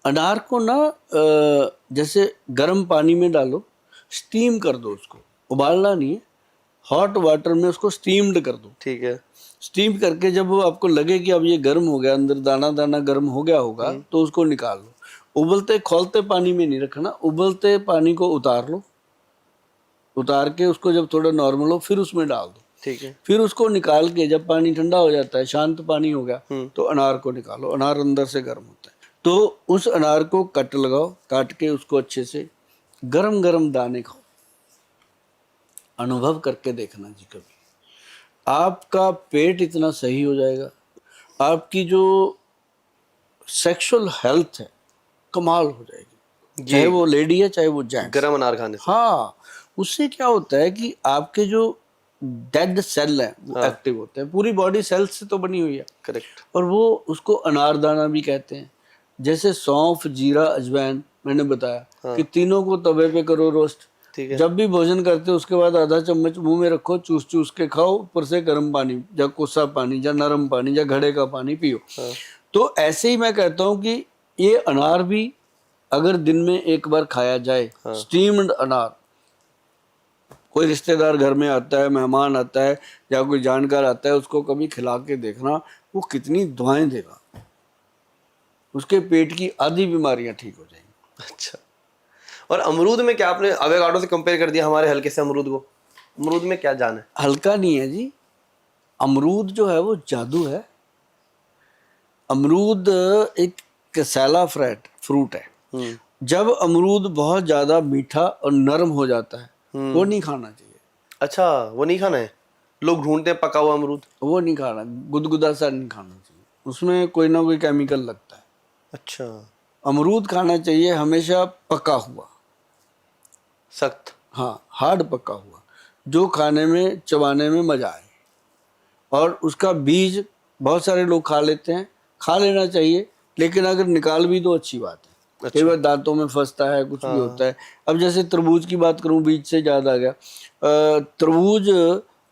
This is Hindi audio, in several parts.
अनार को ना जैसे गर्म पानी में डालो, स्टीम कर दो उसको, उबालना नहीं है, हॉट वाटर में उसको स्टीम्ड कर दो। ठीक है। स्टीम करके जब वो आपको लगे कि अब ये गर्म हो गया, अंदर दाना दाना गर्म हो गया होगा, तो उसको निकाल लो। उबलते खौलते पानी में नहीं रखना, उबलते पानी को उतार लो, उतार के उसको जब थोड़ा नॉर्मल हो फिर उसमें डाल दो। ठीक है। फिर उसको निकाल के जब पानी ठंडा हो जाता है, शांत पानी हो गया, तो अनार को निकालो। अनार अंदर से गर्म होता है, तो उस अनार को कट लगाओ, काट के उसको अच्छे से गरम गरम दाने खाओ। अनुभव करके देखना जी, कभी आपका पेट इतना सही हो जाएगा, आपकी जो सेक्सुअल हेल्थ है कमाल हो जाएगी, चाहे वो लेडी है चाहे वो जेंट्स। गरम अनार खाने से। हाँ, उससे क्या होता है कि आपके जो डेड सेल है वो एक्टिव होते हैं। पूरी बॉडी सेल्स से तो बनी हुई है। करेक्ट। और वो उसको अनारदाना भी कहते हैं। जैसे सौंफ, जीरा, अजवाइन मैंने बताया कि तीनों को तवे पे करो रोस्ट। जब भी भोजन करते हो उसके बाद आधा चम्मच मुंह में रखो, चूस चूस के खाओ, ऊपर से गर्म पानी या कोसा पानी या नरम पानी या घड़े का पानी पियो। तो ऐसे ही मैं कहता हूँ कि ये अनार भी अगर दिन में एक बार खाया जाए, स्टीम्ड अनार, कोई रिश्तेदार घर में आता है, मेहमान आता है या कोई जानकार आता है, उसको कभी खिला के देखना, वो कितनी दुआएं देगा, उसके पेट की आधी बीमारियां ठीक हो जाएंगी। अच्छा। और अमरूद में क्या, आपने एवोकाडो से कंपेयर कर दिया हमारे हल्के से अमरूद को, अमरूद में क्या जान है? हल्का नहीं है जी, अमरूद जो है वो जादू है। अमरूद एक कैसाला फ्रूट है। जब अमरूद बहुत ज्यादा मीठा और नरम हो जाता है, वो नहीं खाना चाहिए। अच्छा, वो नहीं खाना है? लोग ढूंढते हैं पका हुआ अमरूद। वो नहीं खाना, गुदगुदा सा नहीं खाना चाहिए, उसमें कोई ना कोई केमिकल लगता है। अच्छा। अमरूद खाना चाहिए हमेशा पका हुआ, सख्त। हाँ, हार्ड पका हुआ, जो खाने में चबाने में मजा आए। और उसका बीज बहुत सारे लोग खा लेते हैं, खा लेना चाहिए, लेकिन अगर निकाल भी दो अच्छी बात है। कई बार दांतों में फंसता है, कुछ भी होता है। अब जैसे तरबूज की बात करूं, बीज से याद आ गया, तरबूज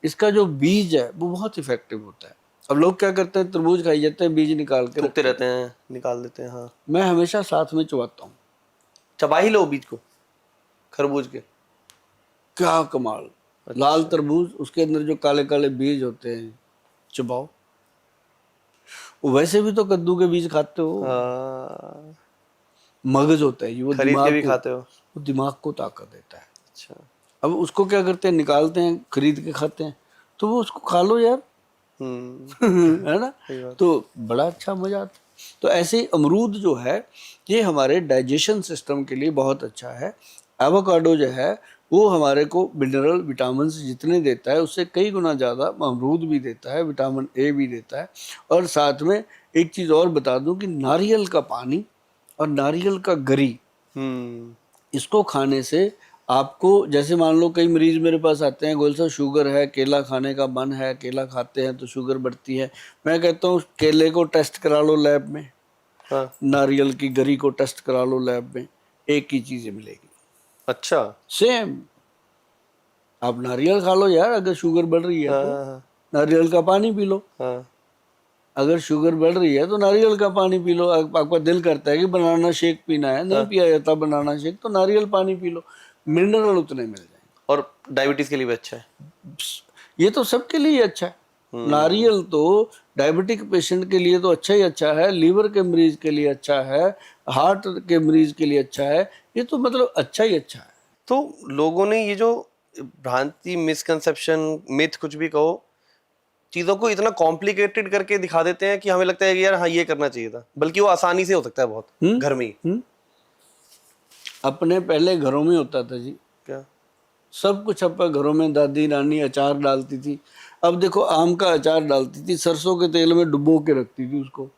इसका जो बीज है वो बहुत इफेक्टिव होता है। अब लोग क्या करते हैं, तरबूज खाई जाते हैं, बीज निकाल के थूकते रहते हैं, निकाल देते हैं। हाँ, मैं हमेशा साथ में चबाता हूँ। चबा ही लो बीज को, खरबूज के। क्या कमाल। लाल तरबूज, उसके अंदर जो काले काले बीज होते हैं, चबाओ। वैसे भी तो कद्दू के बीज खाते हो, मगज होता है, वो खरीद के भी खाते हो, वो दिमाग को ताकत देता है। अच्छा। अब उसको क्या करते हैं, निकालते हैं, खरीद के खाते हैं, तो वो उसको खा लो यार। है ना, तो बड़ा अच्छा मजा आता है। तो ऐसे ही अमरूद जो है ये हमारे डाइजेशन सिस्टम के लिए बहुत अच्छा है। एवोकाडो जो है वो हमारे को मिनरल विटामिन जितने देता है उससे कई गुना ज़्यादा अमरूद भी देता है, विटामिन ए भी देता है। और साथ में एक चीज़ और बता दूं कि नारियल का पानी और नारियल का गरी, इसको खाने से आपको, जैसे मान लो कई मरीज मेरे पास आते हैं, गोल साहब शुगर है, केला खाने का मन है, केला खाते हैं तो शुगर बढ़ती है। मैं कहता हूँ केले को टेस्ट करा लो लैब में, नारियल की गरी को टेस्ट करा लो लैब में, एक ही चीज़ मिलेगी। अच्छा, सेम। आप नारियल खा लो यार, अगर शुगर बढ़ रही है तो नारियल का पानी पी लो। अगर शुगर बढ़ रही है तो नारियल का पानी पी लो। आपका दिल करता है कि बनाना शेक पीना है, नहीं पिया जाता बनाना शेक, तो नारियल पानी पी लो, मिनरल उतने मिल जाएंगे। और डायबिटीज के लिए भी अच्छा है, ये तो सबके लिए अच्छा है। नारियल तो डायबिटिक पेशेंट के लिए तो अच्छा ही अच्छा है, लीवर के मरीज के लिए अच्छा है, हार्ट के मरीज के लिए अच्छा है, ये तो मतलब अच्छा ही अच्छा है। तो लोगों ने ये जो भ्रांति, मिसकंसेप्शन, मिथ, कुछ भी कहो, चीजों को इतना कॉम्प्लिकेटेड करके दिखा देते हैं कि हमें लगता है कि यार हाँ ये करना चाहिए था, बल्कि वो आसानी से हो सकता है बहुत घर में ही। अपने पहले घरों में होता था जी, क्या सब कुछ अपने घरों में दादी नानी अचार डालती थी। अब देखो आम का अचार डालती थी, सरसों के तेल में डुबो के रखती थी उसको,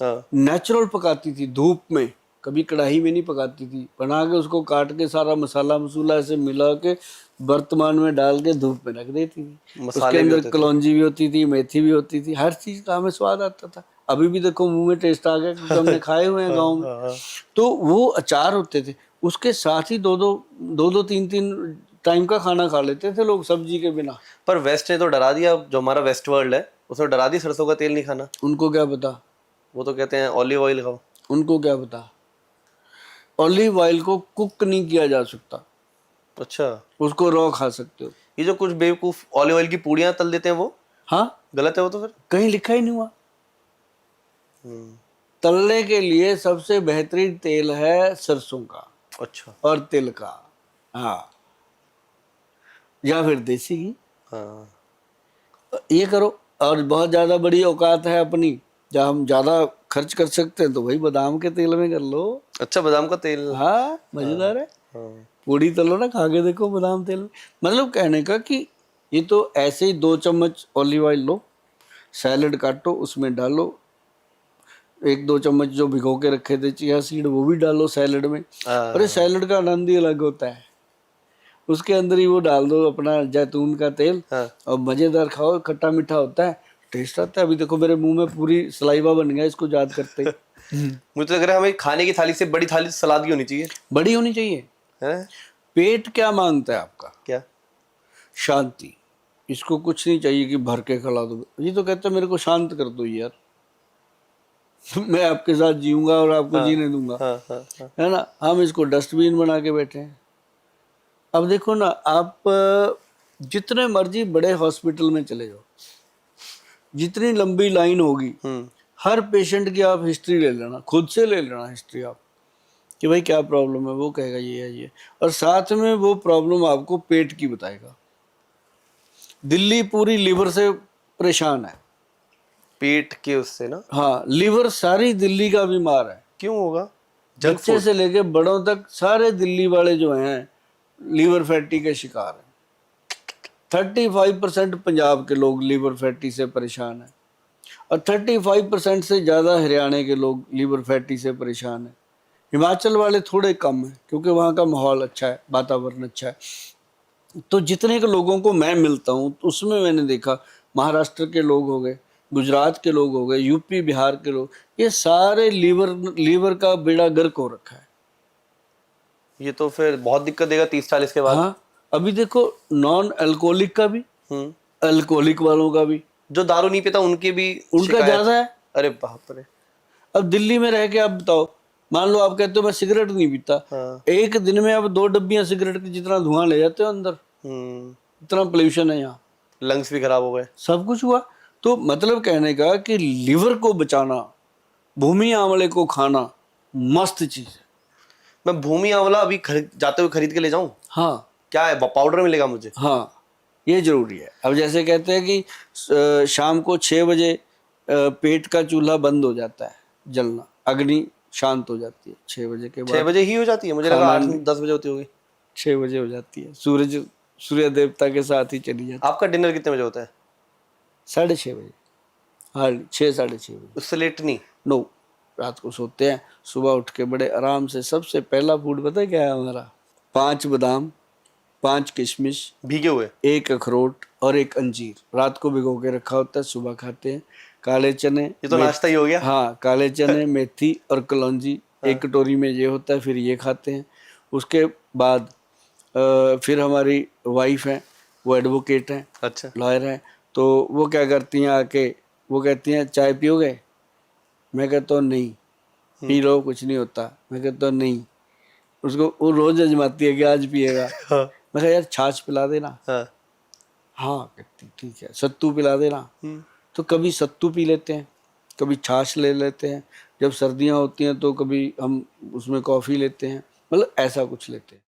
नेचुरल पकाती थी धूप में, कभी कढ़ाई में नहीं पकाती थी, बना के उसको काट के सारा मसाला मसूला ऐसे मिला के वर्तमान में डाल के धूप में रख देती थी। उसके अंदर कलौंजी भी होती थी, मेथी भी होती थी, हर चीज का हमें स्वाद आता था। अभी भी देखो मुंह में टेस्ट आ गया क्योंकि हमने खाए हुए हैं गाँव में। तो वो अचार होते थे, उसके साथ ही दो दो तीन टाइम का खाना खा लेते थे लोग सब्जी के बिना। पर वेस्ट ने तो डरा दिया, जो हमारा वेस्ट वर्ल्ड है उसने डरा दी सरसों का तेल नहीं खाना। उनको क्या पता, वो तो कहते हैं ऑलिव ऑयल खाओ। उनको क्या पता, ऑलिव ऑयल को कुक नहीं किया जा सकता, अच्छा, उसको रॉ खा सकते हो। ये जो कुछ बेवकूफ ऑलिव ऑयल की पूड़ियां तल देते हैं वो हाँ, गलत है वो तो फिर? कहीं लिखा ही नहीं हुआ। तलने के लिए सबसे बेहतरीन तेल है सरसों का अच्छा। और तिल का, हाँ, या फिर देसी घी। हाँ, ये करो। और बहुत ज्यादा बड़ी औकात है अपनी, जब हम ज्यादा खर्च कर सकते हैं तो वही बादाम के तेल में कर लो। अच्छा, बादाम का तेल। हाँ, मजेदार है। हाँ, पूड़ी तलो ना, खा के देखो बादाम तेल में। मतलब कहने का कि ये तो ऐसे ही 2 चम्मच ऑलिव ऑयल लो, सैलेड काटो, उसमें डालो 1-2 चम्मच जो भिगो के रखे थे चिया सीड, वो भी डालो सैलेड में। अरे सैलेड का आनंद ही अलग होता है। उसके अंदर ही वो डाल दो अपना जैतून का तेल, हाँ। और मजेदार खाओ, खट्टा मीठा होता है, टेस्ट आता है। अभी देखो मेरे मुंह में पूरी सलाइवा बन गया इसको याद करते ही। मुझे तो लग रहा है हमें खाने की थाली से बड़ी थाली सलाद की होनी चाहिए। बड़ी होनी चाहिए। है? पेट क्या मांगता है आपका? क्या? शांति। इसको कुछ नहीं चाहिए कि भर के खिला दो। ये तो कहता है मेरे को शांत कर दो यार, मैं आपके साथ जीऊंगा और आपको जीने दूंगा। हाँ, हाँ, हाँ। है ना? हम इसको डस्टबिन बना के बैठे हैं। अब देखो ना, आप जितने मर्जी बड़े हॉस्पिटल में चले जाओ, जितनी लंबी लाइन होगी, हर पेशेंट की आप हिस्ट्री ले लेना, खुद से ले लेना हिस्ट्री आप, कि भाई क्या प्रॉब्लम है, वो कहेगा ये है ये, और साथ में वो प्रॉब्लम आपको पेट की बताएगा। दिल्ली पूरी लीवर से परेशान है। पेट के उससे ना? हाँ, लीवर सारी दिल्ली का बीमार है। क्यों होगा? बच्चे से लेके बड़ों तक सारे दिल्ली वाले जो हैं लीवर फैटी के शिकार हैं। 35% पंजाब के लोग लीवर फैटी से परेशान हैं, और 35% से ज़्यादा हरियाणा के लोग लीवर फैटी से परेशान हैं। हिमाचल वाले थोड़े कम हैं क्योंकि वहाँ का माहौल अच्छा है, वातावरण अच्छा है। तो जितने के लोगों को मैं मिलता हूँ उसमें मैंने देखा, महाराष्ट्र के लोग हो गए, गुजरात के लोग हो गए, यूपी बिहार के लोग, ये सारे लीवर का बेड़ा गर्क हो रखा है। ये तो फिर बहुत दिक्कत देगा 30-40 के बाद। हाँ, अभी देखो नॉन अल्कोहलिक का भी, अल्कोहलिक वालों का भी, जो दारू नहीं पीता उनके भी उनका ज्यादा है। अरे बाप रे। अब दिल्ली में रह के आप बताओ, मान लो आप कहते हो मैं सिगरेट नहीं पीता, एक दिन में आप 2 डब्बियां सिगरेट की जितना धुआं ले जाते हो अंदर, इतना पोल्यूशन है यहाँ, लंग्स भी खराब हो गए, सब कुछ हुआ। तो मतलब कहने का कि लीवर को बचाना, भूमि आंवले को खाना मस्त चीज है। मैं भूमि आंवला अभी जाते हुए खरीद के ले जाऊं? हाँ, क्या है, पाउडर मिलेगा मुझे? हाँ, ये जरूरी है। अब जैसे कहते हैं कि शाम को 6 बजे पेट का चूल्हा बंद हो जाता है जलना, अग्नि शांत हो जाती है 6 बजे के बाद। 6 बजे ही हो जाती है? मुझे लगा 8-10 बजे होती होगी। 6 बजे हो जाती है, सूर्य देवता के साथ ही चली जाती है। आपका डिनर कितने बजे होता है? 6:30 बजे, हाँ, 6-6:30 बजे। उससे लेट नहीं? नो, रात को सोते हैं, सुबह उठ के बड़े आराम से। सबसे पहला फूड पता है क्या है हमारा? 5 बादाम, 5 किशमिश भीगे हुए, 1 अखरोट और 1 अंजीर रात को भिगो के रखा होता है, सुबह खाते हैं। काले चने, ये तो नाश्ता ही हो गया। हाँ, काले चने, मेथी और कलौंजी 1 कटोरी में ये होता है, फिर ये खाते हैं। उसके बाद फिर हमारी वाइफ है, वो एडवोकेट हैं, अच्छा, लॉयर हैं, तो वो क्या करती हैं आके, वो कहती हैं चाय पियोगे? मैं कहता हूँ नहीं। पी लो, कुछ नहीं होता। मैं कहता हूँ नहीं। उसको वो रोज अजमाती है कि आज पिएगा। मैं कहा यार छाछ पिला देना। हाँ कहती ठीक है। सत्तू पिला देना। तो कभी सत्तू पी लेते हैं, कभी छाछ ले लेते हैं। जब सर्दियाँ होती हैं तो कभी हम उसमें कॉफ़ी लेते हैं, मतलब ऐसा कुछ लेते हैं।